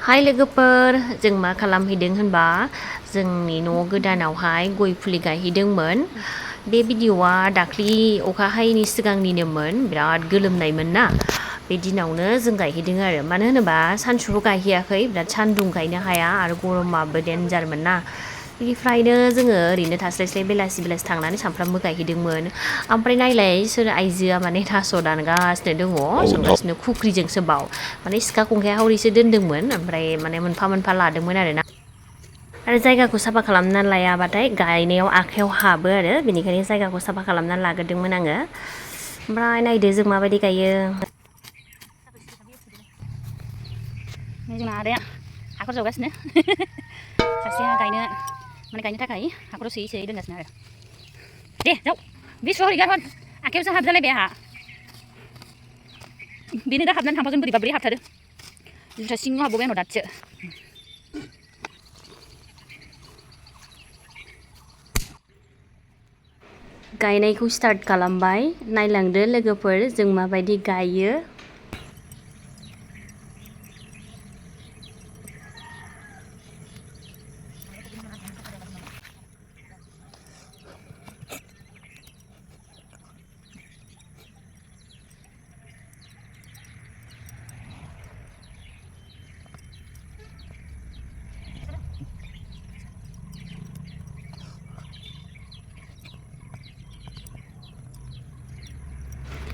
हाय लोगोफोर जों मा खालामहैदों होनबा जोंनि न' गोदानावहाय गय फुलि गायहैदोंमोन बे भिडिअ'आ दाख्लि अखा हायैनि सिगांनिनोमोन बिराद गोलोमनायमोन ना बे दिनावनो जों गायहैदों आरो मानो होनोबा सानसुआव गायहैयाखै बिराद सान्दुं गायनो हाया आरो गरमाबो डेन्जारमोन ना बेनिफ्रायनो जोङो ओरैनो थास्लायस्लाय बेलासि बेलासि थांनानै सानफ्रामबो गायहैदोंमोन ओमफ्राय नायलाय सोर आइजोआ माने थास' दानगासिनो दङ संगासिनो खुख्रिजोंसो बाव माने सिखा खंखाइ हावरिसो दोन्दोंमोन ओमफ्राय माने मोनफा मोनफा लादोंमोन आरोना आरो जायगाखौ साफा खालामनानै लायाबाथाय गायनायाव आखाइयाव हाबो आरो बेनिखायनो जायगाखौ साफा खालामनानै लाग्रोदोंमोन आङो ओमफ्राय नायदो जों माबायदि गायो जोंना आदाया हाखर जावगासिनो सासेया गायनो थाखाय हाखराव सोयै सोयै दोनगासिनो आरो दे जाव बे सुवाव हरैगारहर आखाइयावसो हाबजालायबाय आंहा बेनो दा हाबनानै थांफागोन बोरैबा बोरै हाबथारो जुथा सिङाव हाबबोबाय आंनाव दासो गायनायखौ स्टार्ट खालामबाय नायलांदो लोगोफोर जों माबायदि गायो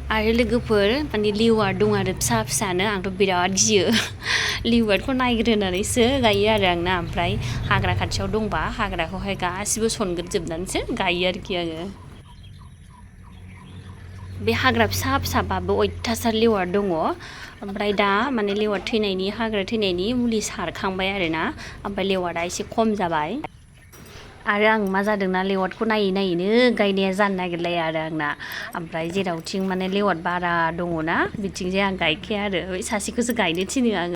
आरो लोगोफोर माने लिवार्ड दं आरो फिसा फिसानो आंथ' बिराद गियो लिवार्डखौ नायग्रोनानैसो गायो आरो आंना ओमफ्राय हाग्रा खाथियाव दंबा हाग्राखौहाय गासिबो सनग्रोजोबनानैसो गायो आरोखि आङो बे हाग्रा फिसा फिसाबाबो अयथासार लिवार्ड दङ ओमफ्राय दा माने लिवार्ड थैनायनि हाग्रा थैनायनि मुलि सारखांबाय आरोना ओमफ्राय लिवार्डआ एसे खम जाबाय आरो आं मा जादोंना लेवार्डखौ नायै नायैनो गायनाया जानो नागिरलाया आरो आंना ओमफ्राय जेरावथिं माने लेवार्ड बारा दङना बिथिंजाय आं गायखाया आरो बै सासेखौसो गायनो थिनो आङो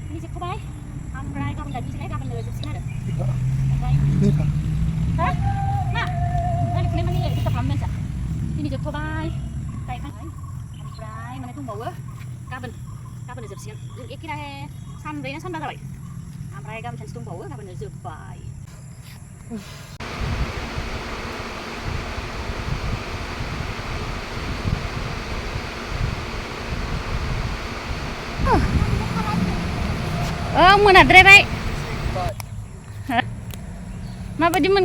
ini जोबथ'बाय ओमफ्राय गाबोन गायनोसैलाय गाबोननो जोबसिगोन आरो ओमफ्राय हा मा रायज्लायफुनाय माने डिस्टार्ब खालामनो मानसिया दिनै जोबथ'बाय गायखांबाय ओमफ्राय माने दंबावो गाबोननो जोबसिगोन जों एखेराहे सानब्रै ना सानबा जाबाय ओमफ्राय गाबोन सानसे दंबावो गाबोननो जोबबाय मोनाद्रायबाय माबायदि मोन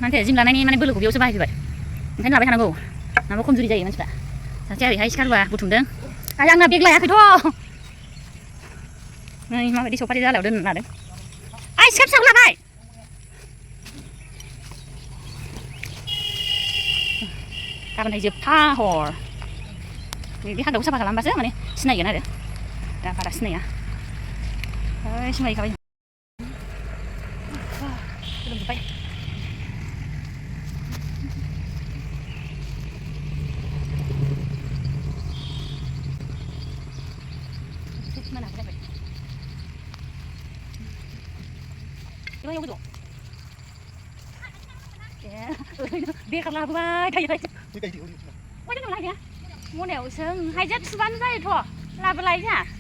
नाथाय जिम लानायनि माने बोलोखौ बेयावसो बाहायफैबाय ओंखायनो लाबाय थानांगौ माबा खमजुरि जायो मानसिफ्रा सासेया ओरैहाय सिखारबा बुथुमदों आरो आंना बेग लायाखैथ' नै माबायदि सफारि जालायाव दोननो लादों आइ सिखा फिसाखौ लाबाय गाबोनहाय जोबथा हर बिदि हाग्राखौ साफा खालामबासो माने सिनायगोन आरो दा बारा सिनाया सिनायखाबाय गोलोमजोब्बाय बेकार लाबोबाय थायो मनायाव सों हायजा थुबानो जायोथ' लाबोलाय जोंहा